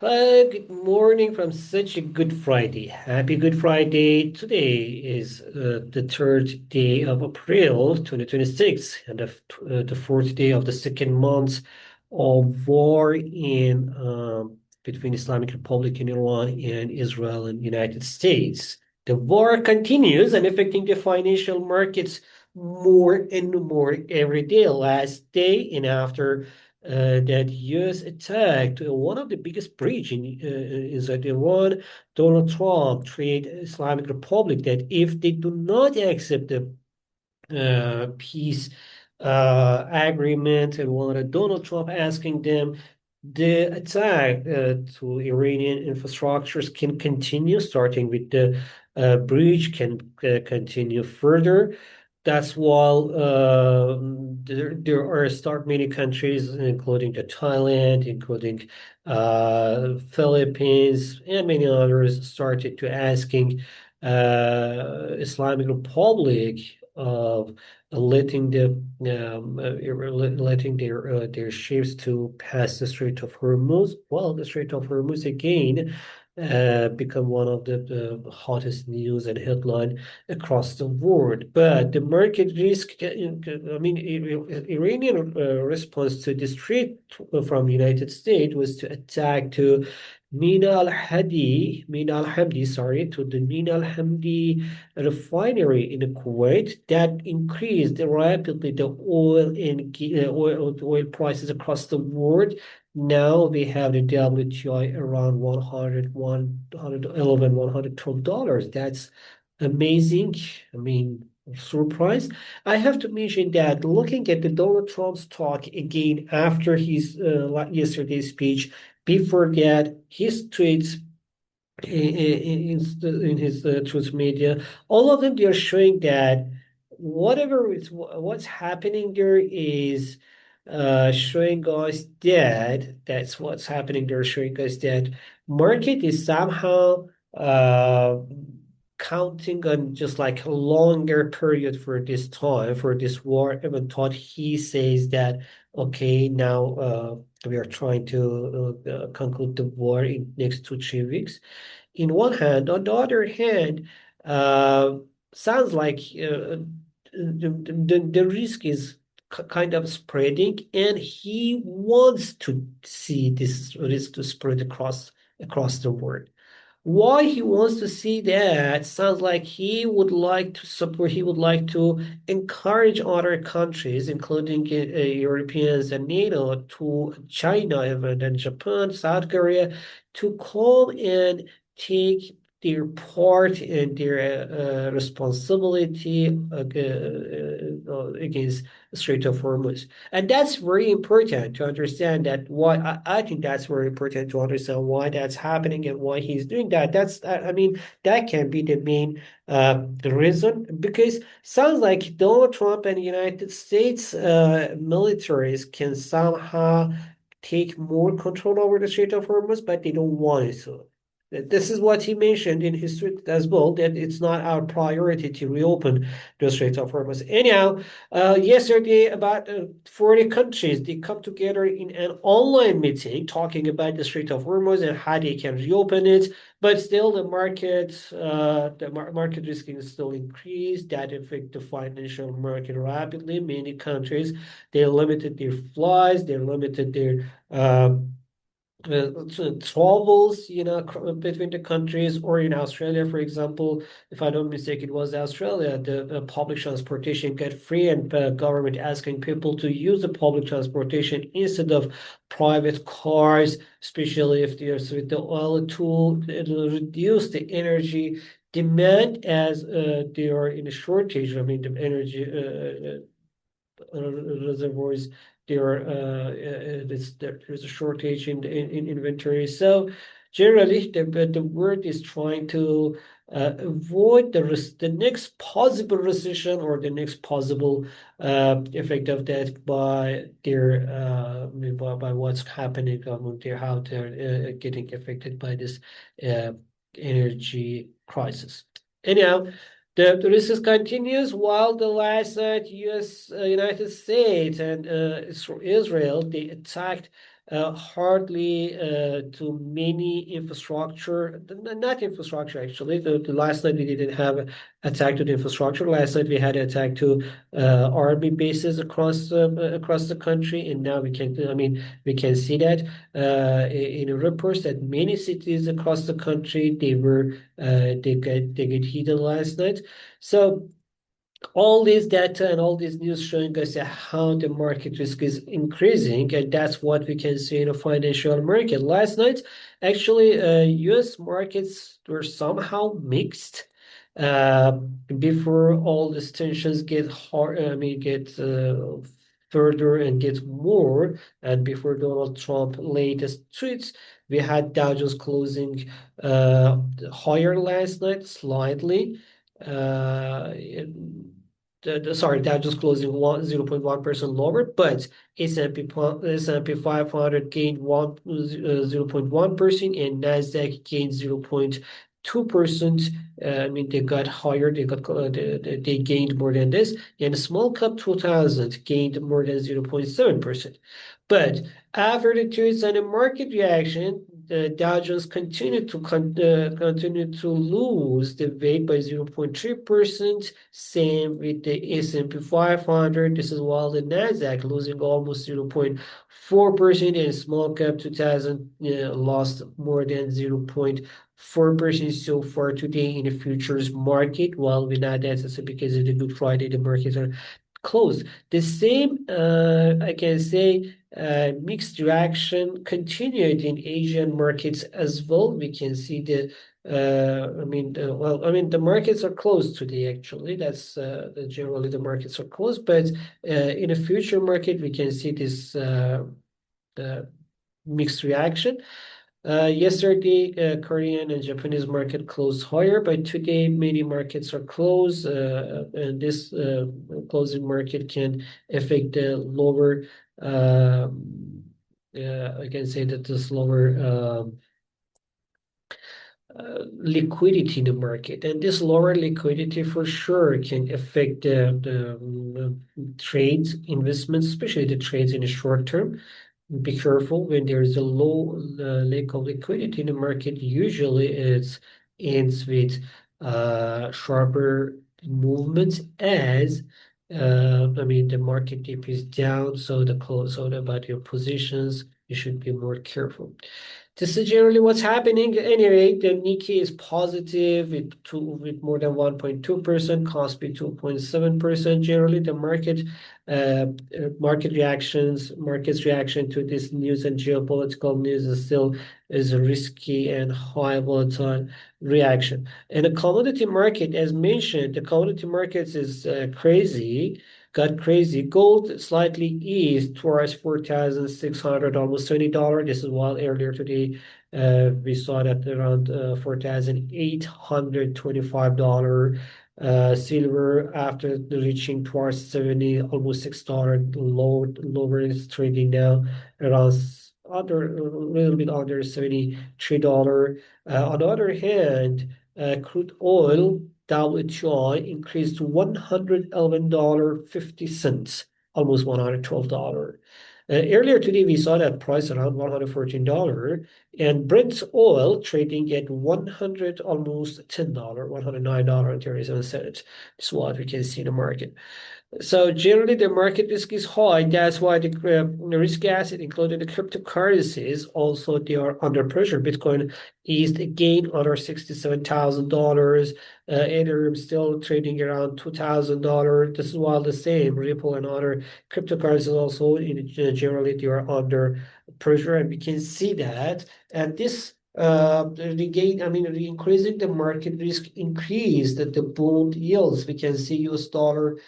Good morning from such a good Friday. Happy Good Friday. Today is the third day of April 2026 and the fourth day of the second month of war in between Islamic Republic in Iran and Israel and United States. The war continues and affecting the financial markets more and more every day. Last day and after that U.S. attacked one of the biggest breach is that Iran, Donald Trump trade Islamic Republic that if they do not accept the peace agreement and wanted Donald Trump asking them the attack to Iranian infrastructures can continue, starting with the breach can continue further. That's why there are start many countries, including the Thailand, including Philippines, and many others, started to asking Islamic Republic of letting their ships to pass the Strait of Hormuz. Well, the Strait of Hormuz again become one of the hottest news and headline across the world. But the market risk, I mean, Iranian response to this threat from United States was to attack to Min al-Hamdi, sorry, to the Min al-Hamdi refinery in Kuwait that increased rapidly the oil prices across the world. Now we have the WTI around 111, $112. That's amazing. I mean, surprise. I have to mention that looking at the Donald Trump's talk again after his yesterday's speech, before that, his tweets in his truth media, all of them they are showing that what's happening there is showing us that that's what's happening there, showing us that market is somehow counting on just like a longer period for this time for this war. Even thought he says that okay now we are trying to conclude the war in next 2 3 weeks in one hand. On the other hand, uh, sounds like the risk is kind of spreading, and he wants to see this risk to spread across the world. Why he wants to see that sounds like he would like to support, he would like to encourage other countries, including Europeans and NATO, to China, even and Japan, South Korea, to come and take their part and their responsibility against the Strait of Hormuz. And that's very important to understand that why I think that's very important to understand why that's happening and why he's doing that. I mean, that can be the main reason because sounds like Donald Trump and United States militaries can somehow take more control over the Strait of Hormuz, but they don't want it to. This is what he mentioned in his tweet as well, that it's not our priority to reopen the Strait of Hormuz. Anyhow, yesterday, about 40 countries, they come together in an online meeting talking about the Strait of Hormuz and how they can reopen it. But still, market risk is still increased. That affect the financial market rapidly. Many countries, they limited their flights, they limited their travels, between the countries, or in Australia, for example, if I don't mistake, it was Australia, the public transportation got free and government asking people to use the public transportation instead of private cars, especially if there's with the oil tool, it'll reduce the energy demand as they are in a shortage. I mean, the energy reservoirs there's a shortage in inventory. So generally the world is trying to avoid the next possible recession or the next possible effect of that by their by what's happening among their how they're getting affected by this uh, energy crisis. Anyhow, the risk continues while the last night U.S. United States and Israel they attacked hardly to many infrastructure, not infrastructure actually. The last night we didn't have an attack to the infrastructure. Last night we had an attack to army bases across the country, and now we can, I mean, we can see that in reports that many cities across the country they get hit last night. So all this data and all this news showing us how the market risk is increasing, and that's what we can see in a financial market. Last night, actually, U.S. markets were somehow mixed. Uh, Before all these tensions get hard, I mean, get further and get more, and before Donald Trump latest tweets, we had Dow Jones closing higher last night slightly. Uh, sorry, Dow just closing 0.1% lower, but S&P 500 gained 0.1% and Nasdaq gained 0.2%. I mean, they got higher. They gained more than this, and small cap 2000 gained more than 0.7%. But after the tweets and the market reaction, the Dow Jones continued to lose the weight by 0.3%. Same with the S&P 500. This is while the Nasdaq losing almost 0.4%, and small cap 2000 lost more than 0.4% so far today in the futures market. While we're not necessarily because of the Good Friday, the markets are closed. The same, I can say, mixed reaction continued in Asian markets as well. We can see the markets are closed today, actually. That's generally the markets are closed, but in a future market, we can see this uh, mixed reaction. Yesterday, Korean and Japanese market closed higher, but today many markets are closed, and this closing market can affect the lower. I can say that this lower liquidity in the market, and this lower liquidity for sure can affect the trades, investments, especially the trades in the short term. Be careful when there's a low lack of liquidity in the market. Usually, it ends with sharper movements as the market dip is down. So about your positions, you should be more careful. This is generally what's happening. Anyway, the Nikkei is positive with more than 1.2%, Kospi 2.7%. Generally, the market's reaction to this news and geopolitical news is a risky and high volatile reaction. And the commodity market, as mentioned, the commodity markets is got crazy. Gold slightly eased towards 4,600, almost $20. This is while earlier today we saw that around $4,825. Silver after reaching towards 70, almost $6 lower is trading now around under a little bit under $73. On the other hand, crude oil WTI increased to $111.50, almost $112. Earlier today, we saw that price around $114, and Brent oil trading at 100, almost $10, $109.37. This is what we can see in the market. So generally, the market risk is high. That's why the risk asset, including the cryptocurrencies, also they are under pressure. Bitcoin eased again under $67,000. Ethereum still trading around $2,000. This is while the same Ripple and other cryptocurrencies also generally they are under pressure, and we can see that. And this increasing the market risk increased the bond yields. We can see US 10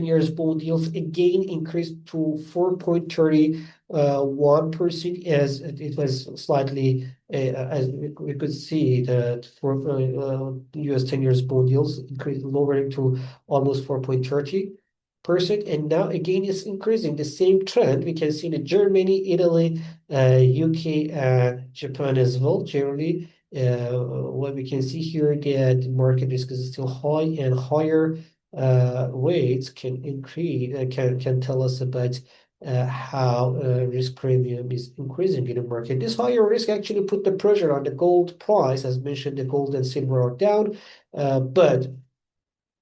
years bond yields again increased to 4.31%, as it was slightly as we could see that for US 10 years bond yields increased lowering to almost 4.30%, and now again it's increasing. The same trend we can see in Germany, Italy, UK, and Japan as well. Generally, what we can see here that the market risk is still high, and higher rates can increase can tell us about how risk premium is increasing in the market. This higher risk actually put the pressure on the gold price. As mentioned, the gold and silver are down, but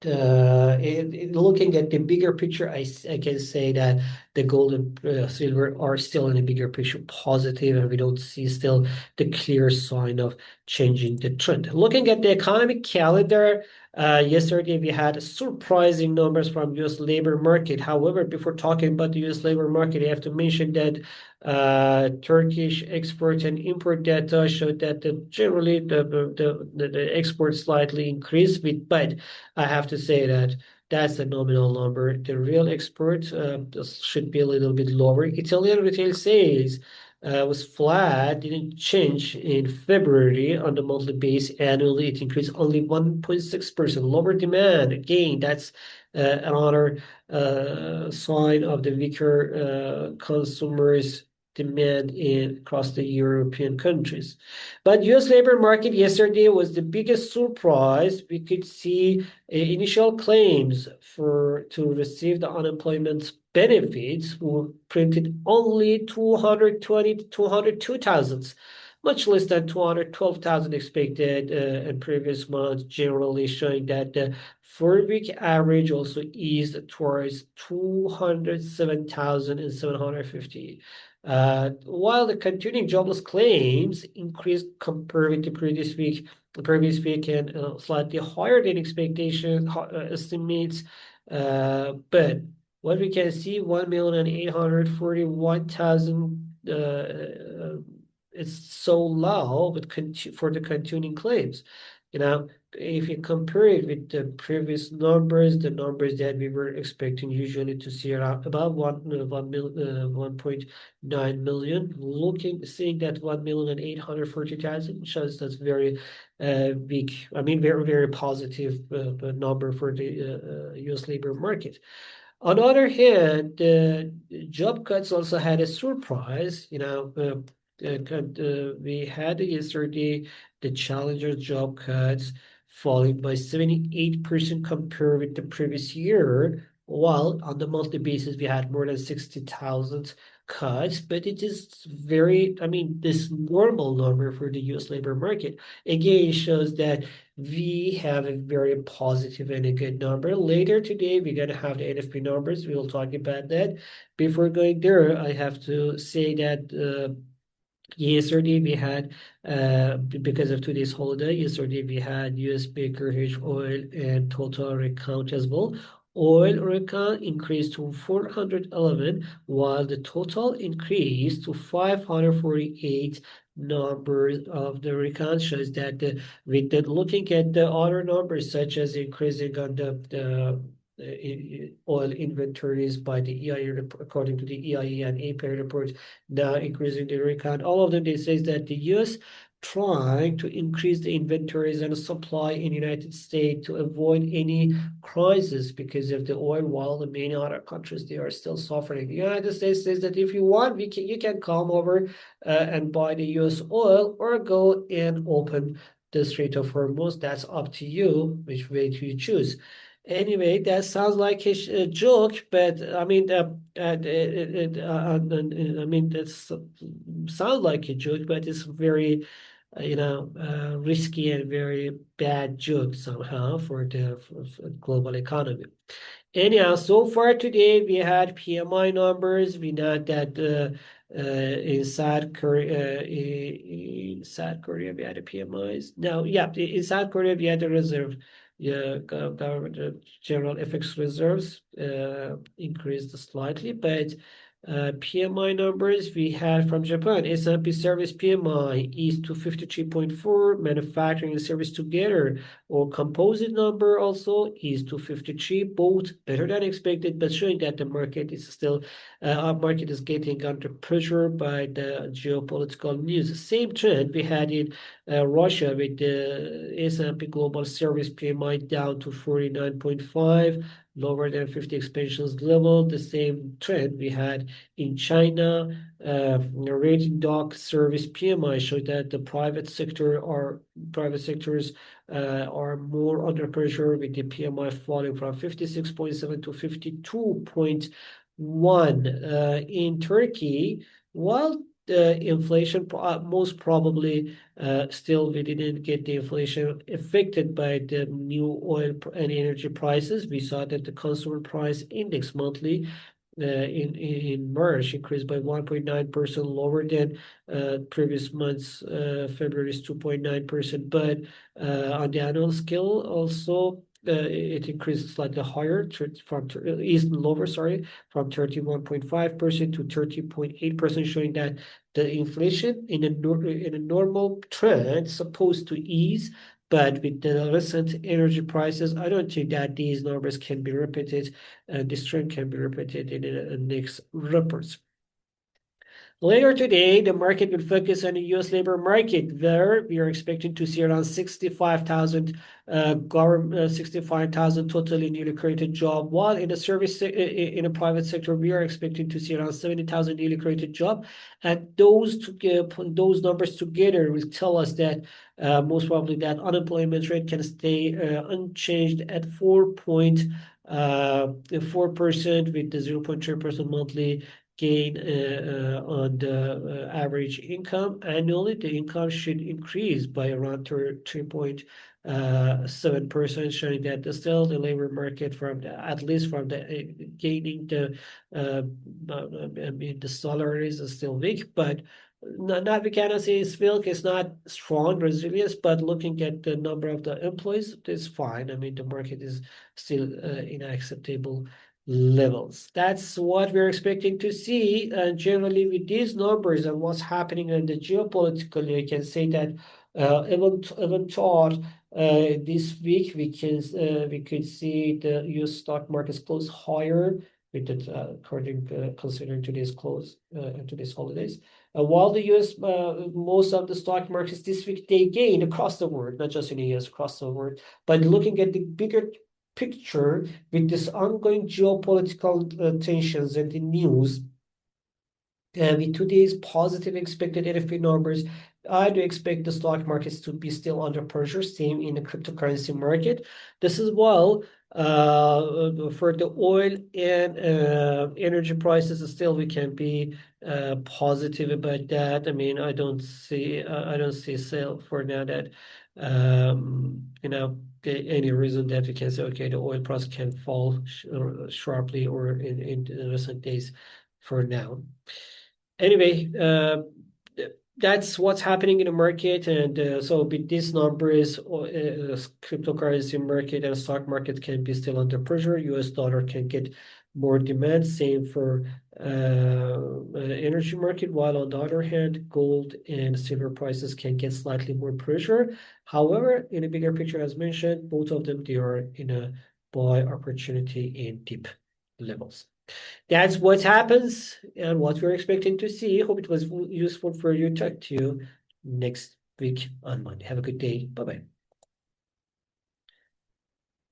looking at the bigger picture, I can say that the gold and silver are still in a bigger picture positive, and we don't see still the clear sign of changing the trend. Looking at the economic calendar, yesterday we had surprising numbers from U.S. labor market. However, before talking about the U.S. labor market, I have to mention that Turkish export and import data showed that generally the export slightly increased, but I have to say that that's a nominal number. The real export should be a little bit lower. Italian retail sales was flat, didn't change in February on the monthly base. Annually, it increased only 1.6%. Lower demand. Again, that's another sign of the weaker consumers' demand across the European countries. But U.S. labor market yesterday was the biggest surprise. We could see initial claims to receive the unemployment benefits were printed only 202,000, much less than 212,000 expected in previous months, generally showing that the 4-week average also eased towards 207,750. While the continuing jobless claims increased compared with the previous week, and slightly higher than expectation estimates, but what we can see, 1,841,000 is so low for the continuing claims. If you compare it with the previous numbers, the numbers that we were expecting usually to see around about 1.9 million, seeing that 1,840,000 shows that's very weak. I mean, very, very positive number for the US labor market. On the other hand, the job cuts also had a surprise. We had yesterday the challenger job cuts falling by 78% compared with the previous year, while on the monthly basis we had more than 60,000 cuts. But it is this normal number for the US labor market again shows that we have a very positive and a good number. Later today, we're going to have the NFP numbers. We'll talk about that. Before going there, I have to say that yesterday we had, because of today's holiday, yesterday we had US Baker Hughes oil and total rig count as well. Oil rig count increased to 411, while the total increased to 548. Number of the rig count shows that looking at the other numbers, such as increasing on the oil inventories by the EIA, according to the EIA and API report, now increasing the rig count. All of them, they say that the US trying to increase the inventories and supply in United States to avoid any crisis because of the oil, while the many other countries, they are still suffering. The United States says that if you want, you can come over and buy the US oil or go and open the Strait of Hormuz. That's up to you, which way do you choose. Anyway, that sounds like a joke, but I mean, that sounds like a joke, but it's very, risky and very bad joke somehow for the global economy. Anyhow, so far today we had PMI numbers. We know that in South Korea, we had the PMIs. No, yeah, in South Korea we had the reserve. Yeah, government general FX reserves increased slightly, but PMI numbers we had from Japan. S&P service PMI is to 53.4. Manufacturing and service together, or composite number also is to 53. Both better than expected, but showing that the market is still our market is getting under pressure by the geopolitical news. Same trend we had in Russia with the S&P Global Service PMI down to 49.5, lower than 50 expansions level. The same trend we had in China. Rating doc service PMI showed that the private sectors are more under pressure, with the PMI falling from 56.7 to 52.0. One, in Turkey, while the inflation most probably still we didn't get the inflation affected by the new oil and energy prices. We saw that the consumer price index monthly in March increased by 1.9%, lower than previous months. February's 2.9%, but on the annual scale also it increased slightly higher from is lower, sorry, from 31.5% to 30.8%, showing that the inflation in a normal trend is supposed to ease. But with the recent energy prices, I don't think that these numbers can be repeated, and this trend can be repeated in the next reports. Later today, the market will focus on the U.S. labor market. There, we are expecting to see around 65,000 65,000 totally newly created job. While in the in the private sector, we are expecting to see around 70,000 newly created job. And those numbers together will tell us that most probably that unemployment rate can stay unchanged at 4% with the 0.3% monthly gain on the average income annually. The income should increase by around 3.7%, showing that still the labor market from at least from the gaining the I mean the salaries is still weak, but not we cannot say it's weak. It's not strong resilience, but looking at the number of the employees, it's fine. I mean the market is still in acceptable levels. That's what we're expecting to see. And generally, with these numbers and what's happening in the geopolitical, you can say that even thought this week we could see the U.S. stock markets close higher with it according considering today's close today's holidays. While the U.S. Most of the stock markets this week they gained across the world, not just in the U.S. across the world. But looking at the bigger picture with this ongoing geopolitical tensions and the news, with today's positive expected NFP numbers, I do expect the stock markets to be still under pressure, same in the cryptocurrency market. This is well for the oil and energy prices, still we can be positive about that. I mean, I don't see sale for now that any reason that we can say okay the oil price can fall sharply or in the recent days for now. Anyway, that's what's happening in the market. And so with these numbers, cryptocurrency market and stock market can be still under pressure. US dollar can get more demand. Same for energy market. While on the other hand, gold and silver prices can get slightly more pressure. However, in a bigger picture, as mentioned, both of them, they are in a buy opportunity in deep levels. That's what happens and what we're expecting to see. Hope it was useful for you. Talk to you next week on Monday. Have a good day. Bye bye.